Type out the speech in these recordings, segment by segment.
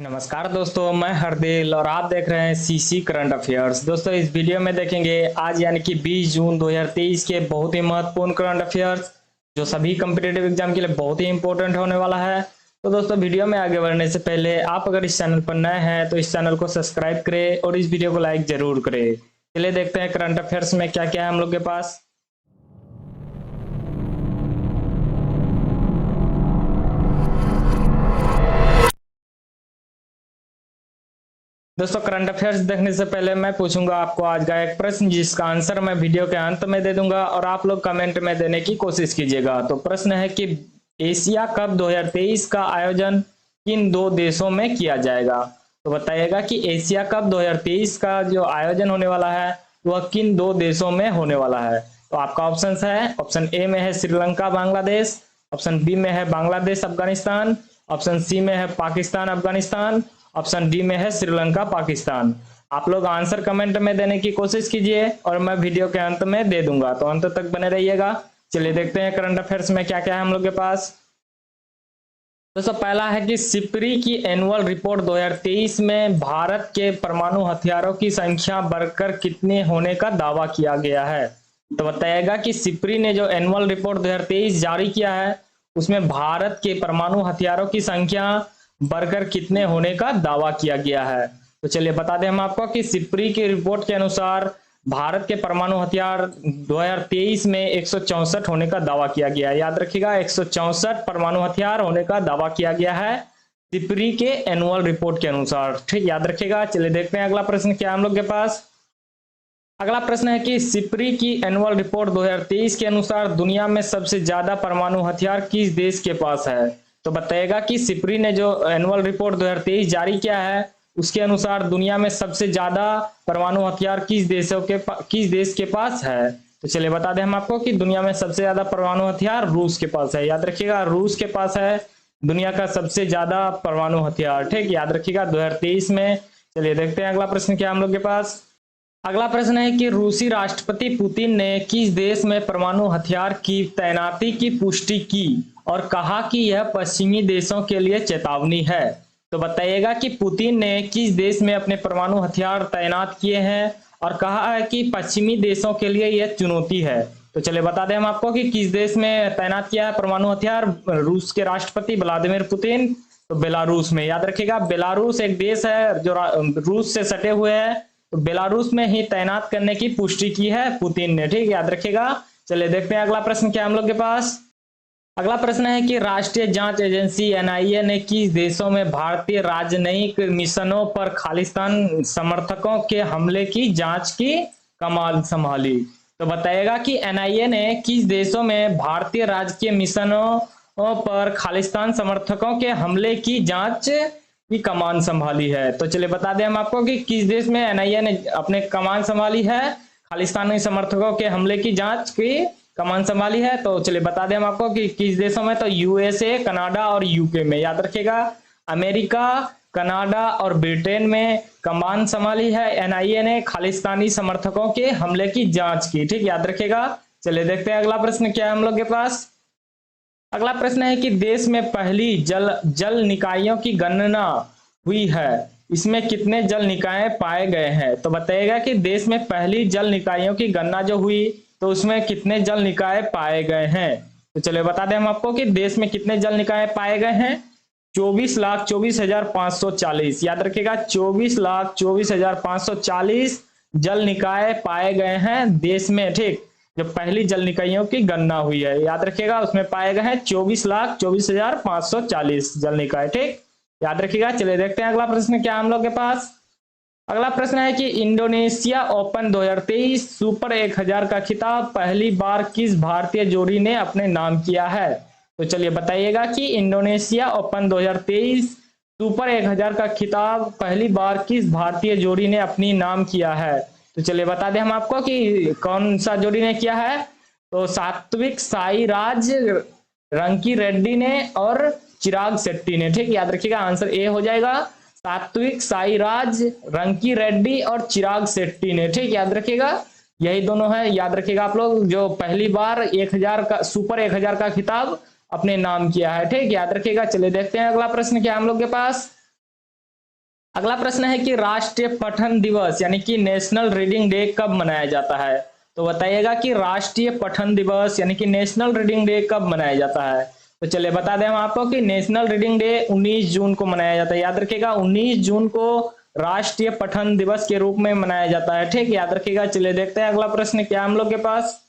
नमस्कार दोस्तों, मैं हरदिल और आप देख रहे हैं सीसी करंट अफेयर्स। दोस्तों, इस वीडियो में देखेंगे आज यानी कि 20 जून 2023 के बहुत ही महत्वपूर्ण करंट अफेयर्स जो सभी कम्पिटेटिव एग्जाम के लिए बहुत ही इंपॉर्टेंट होने वाला है। तो दोस्तों, वीडियो में आगे बढ़ने से पहले आप अगर इस चैनल पर नए हैं तो इस चैनल को सब्सक्राइब करें और इस वीडियो को लाइक जरूर करें। चलिए देखते हैं करंट अफेयर्स में क्या क्या है हम लोग के पास। दोस्तों, करंट अफेयर्स देखने से पहले मैं पूछूंगा आपको आज का एक प्रश्न जिसका आंसर मैं वीडियो के अंत में दे दूंगा और आप लोग कमेंट में देने की कोशिश कीजिएगा। तो प्रश्न है कि एशिया कप 2023 का आयोजन किन दो देशों में किया जाएगा। तो बताइएगा कि एशिया कप 2023 का जो आयोजन होने वाला है वह किन दो देशों में होने वाला है। तो आपका ऑप्शन है, ऑप्शन ए में है श्रीलंका बांग्लादेश, ऑप्शन बी में है बांग्लादेश अफगानिस्तान, ऑप्शन सी में है पाकिस्तान अफगानिस्तान, ऑप्शन डी में है श्रीलंका पाकिस्तान। आप लोग आंसर कमेंट में देने की कोशिश कीजिए और मैं वीडियो के अंत में दे दूंगा, तो अंत तक बने रहिएगा। चलिए देखते हैं करंट अफेयर्स में क्या क्या है हम लोग के पास। दोस्तों, पहला है कि सिप्री की एनुअल रिपोर्ट 2023 में भारत के परमाणु हथियारों की संख्या बढ़कर कितने होने का दावा किया गया है। तो बताइएगा कि सिप्री ने जो एनुअल रिपोर्ट 2023 जारी किया है उसमें भारत के परमाणु हथियारों की संख्या बढ़कर कितने होने का दावा किया गया है। तो चलिए बता दें हम आपको कि सिप्री की रिपोर्ट के अनुसार भारत के परमाणु हथियार 2023 में 164 होने का दावा किया गया है। याद रखिएगा, 164 परमाणु हथियार होने का दावा किया गया है सिप्री के एनुअल रिपोर्ट के अनुसार। ठीक, याद रखिएगा। चलिए देखते हैं अगला प्रश्न क्या हम लोग के पास। अगला प्रश्न है कि सिप्री की एनुअल रिपोर्ट 2023 के अनुसार दुनिया में सबसे ज्यादा परमाणु हथियार किस देश के पास है। तो बताइएगा कि सिप्री ने जो एनुअल रिपोर्ट 2023 जारी किया है उसके अनुसार दुनिया में सबसे ज्यादा परमाणु हथियार किस देश के पास है। तो चलिए बता दें हम आपको कि दुनिया में सबसे ज्यादा परमाणु हथियार रूस के पास है। याद रखिएगा, रूस के पास है दुनिया का सबसे ज्यादा परमाणु हथियार। ठीक, याद रखिएगा 2023 में। चलिए देखते हैं अगला प्रश्न क्या हम लोग के पास। अगला प्रश्न है कि रूसी राष्ट्रपति पुतिन ने किस देश में परमाणु हथियार की तैनाती की पुष्टि की और कहा कि यह पश्चिमी देशों के लिए चेतावनी है। तो बताइएगा कि पुतिन ने किस देश में अपने परमाणु हथियार तैनात किए हैं और कहा है कि पश्चिमी देशों के लिए यह चुनौती है। तो चलिए बता दें हम आपको कि किस देश में तैनात किया है परमाणु हथियार रूस के राष्ट्रपति व्लादिमीर पुतिन। तो बेलारूस में। याद रखिएगा, बेलारूस एक देश है जो रूस से सटे हुए है, तो बेलारूस में ही तैनात करने की पुष्टि की है पुतिन ने। ठीक, याद रखिएगा। चलिए देखते हैं अगला प्रश्न क्या हम लोग के पास। अगला प्रश्न है कि राष्ट्रीय जांच एजेंसी एनआईए ने किस देशों में भारतीय राजनयिक मिशनों पर खालिस्तान समर्थकों के हमले की जांच की कमान संभाली। तो बताइएगा कि एनआईए ने किस देशों में भारतीय राजकीय मिशनों पर खालिस्तान समर्थकों के हमले की जांच की कमान संभाली है। तो चलिए बता दें हम आपको कि किस देश में एनआईए ने अपने कमान संभाली है, खालिस्तानी समर्थकों के हमले की जांच की कमान संभाली है। तो चलिए बता दें हम आपको कि किस देशों में। तो यूएसए, कनाडा और यूके में। याद रखिएगा, अमेरिका, कनाडा और ब्रिटेन में कमान संभाली है एनआईए ने खालिस्तानी समर्थकों के हमले की जांच की। ठीक, याद रखिएगा। चलिए देखते हैं अगला प्रश्न क्या है हम लोग के पास। अगला प्रश्न है कि देश में पहली जल निकायों की गणना हुई है, इसमें कितने जल निकाय पाए गए हैं। तो बताइएगा कि देश में पहली जल निकायों की गणना जो हुई तो उसमें कितने जल निकाय पाए गए हैं। तो चलिए बता दें हम आपको कि देश में कितने जल निकाय पाए गए हैं। 24,24,540। याद रखिएगा, 24,24,540 जल निकाय पाए गए हैं देश में। ठीक, जो पहली जल निकायों की गणना हुई है, याद रखिएगा, उसमें पाए गए हैं 24,24,540 जल निकाय। ठीक, याद रखिएगा। चलिए देखते हैं अगला प्रश्न क्या हम लोग के पास। अगला प्रश्न है कि इंडोनेशिया ओपन 2023 सुपर 1000 का खिताब पहली बार किस भारतीय जोड़ी ने अपने नाम किया है। तो चलिए बताइएगा कि इंडोनेशिया ओपन 2023 सुपर 1000 का खिताब पहली बार किस भारतीय जोड़ी ने अपनी नाम किया है। तो चलिए बता दें हम आपको कि कौन सा जोड़ी ने किया है। तो सात्विक साईराज रंकी रेड्डी ने और चिराग शेट्टी ने। ठीक, याद रखिएगा, आंसर ए हो जाएगा। सात्विक साईराज रंकी रेड्डी और चिराग शेट्टी ने। ठीक, याद रखिएगा, यही दोनों है। याद रखिएगा आप लोग, जो पहली बार 1000 का सुपर 1000 का खिताब अपने नाम किया है। ठीक, याद रखिएगा। चलिए देखते हैं अगला प्रश्न क्या हम लोग के पास। अगला प्रश्न है कि राष्ट्रीय पठन दिवस यानी कि नेशनल रीडिंग डे कब मनाया जाता है? तो बताइएगा कि राष्ट्रीय पठन दिवस यानी कि नेशनल रीडिंग डे कब मनाया जाता है? तो चलिए बता दें हम आपको कि नेशनल रीडिंग डे 19 जून को मनाया जाता है। याद रखिएगा 19 जून को राष्ट्रीय पठन दिवस के रूप में मनाया जाता है। ठीक, याद रखिएगा। चलिए देखते हैं अगला प्रश्न क्या हम लोग के पास।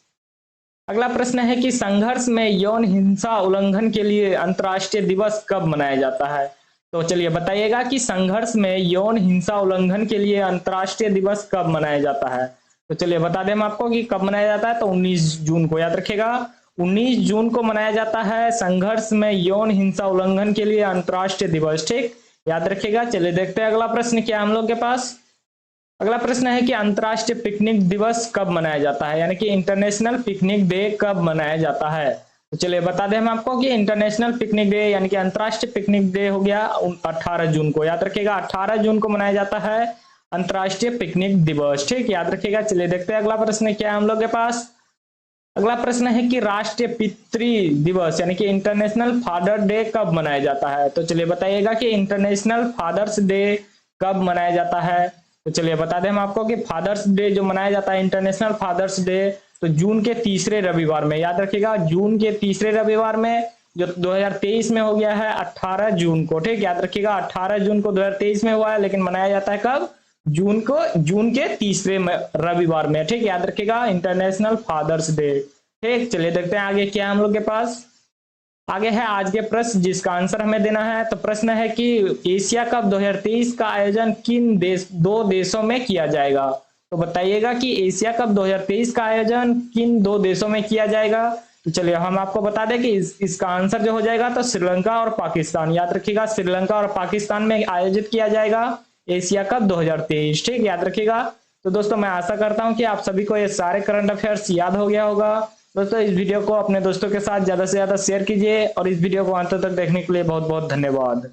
अगला प्रश्न है कि संघर्ष में यौन हिंसा उल्लंघन के लिए अंतर्राष्ट्रीय दिवस कब मनाया जाता है? तो चलिए बताइएगा कि संघर्ष में यौन हिंसा उल्लंघन के लिए अंतर्राष्ट्रीय दिवस कब मनाया जाता है? तो चलिए बता दें हम आपको कि कब मनाया जाता है। तो 19 जून को। याद रखिएगा 19 जून को मनाया जाता है संघर्ष में यौन हिंसा उल्लंघन के लिए अंतर्राष्ट्रीय दिवस। ठीक, याद रखिएगा। चलिए देखते हैं अगला प्रश्न क्या हम लोग के पास। अगला प्रश्न है कि अंतर्राष्ट्रीय पिकनिक दिवस कब मनाया जाता है, यानी कि इंटरनेशनल पिकनिक डे कब मनाया जाता है? तो चलिए बता दें हम आपको कि इंटरनेशनल पिकनिक डे यानी कि अंतर्राष्ट्रीय पिकनिक डे हो गया 18 जून को। याद रखिएगा 18 जून को मनाया जाता है अंतर्राष्ट्रीय पिकनिक दिवस। ठीक, याद रखिएगा। चलिए देखते हैं अगला प्रश्न क्या है हम लोग के पास। अगला प्रश्न है कि राष्ट्रीय पितृ दिवस यानी कि इंटरनेशनल फादर डे कब मनाया जाता है? तो चलिए बताइएगा कि इंटरनेशनल फादर्स डे कब मनाया जाता है? तो चलिए बता दें हम आपको कि फादर्स डे जो मनाया जाता है इंटरनेशनल फादर्स डे, तो जून के तीसरे रविवार में। याद रखिएगा जून के तीसरे रविवार में, जो 2023 में हो गया है 18 जून को। ठीक, याद रखिएगा 18 जून को 2023 में हुआ है, लेकिन मनाया जाता है कब? जून के तीसरे रविवार में। ठीक, याद रखिएगा इंटरनेशनल फादर्स डे। ठीक, चलिए देखते हैं आगे क्या हम लोग के पास। आगे है आज के प्रश्न जिसका आंसर हमें देना है। तो प्रश्न है कि एशिया कप 2023 का आयोजन किन दो देशों में किया जाएगा? तो बताइएगा कि एशिया कप 2023 का आयोजन किन दो देशों में किया जाएगा? तो चलिए हम आपको बता दें कि इसका आंसर जो हो जाएगा तो श्रीलंका और पाकिस्तान। याद रखिएगा श्रीलंका और पाकिस्तान में आयोजित किया जाएगा एशिया कप 2023। ठीक, याद रखिएगा। तो दोस्तों मैं आशा करता हूं कि आप सभी को ये सारे करंट अफेयर्स याद हो गया होगा। दोस्तों इस वीडियो को अपने दोस्तों के साथ ज्यादा से ज्यादा शेयर कीजिए और इस वीडियो को अंत तक देखने के लिए बहुत बहुत धन्यवाद।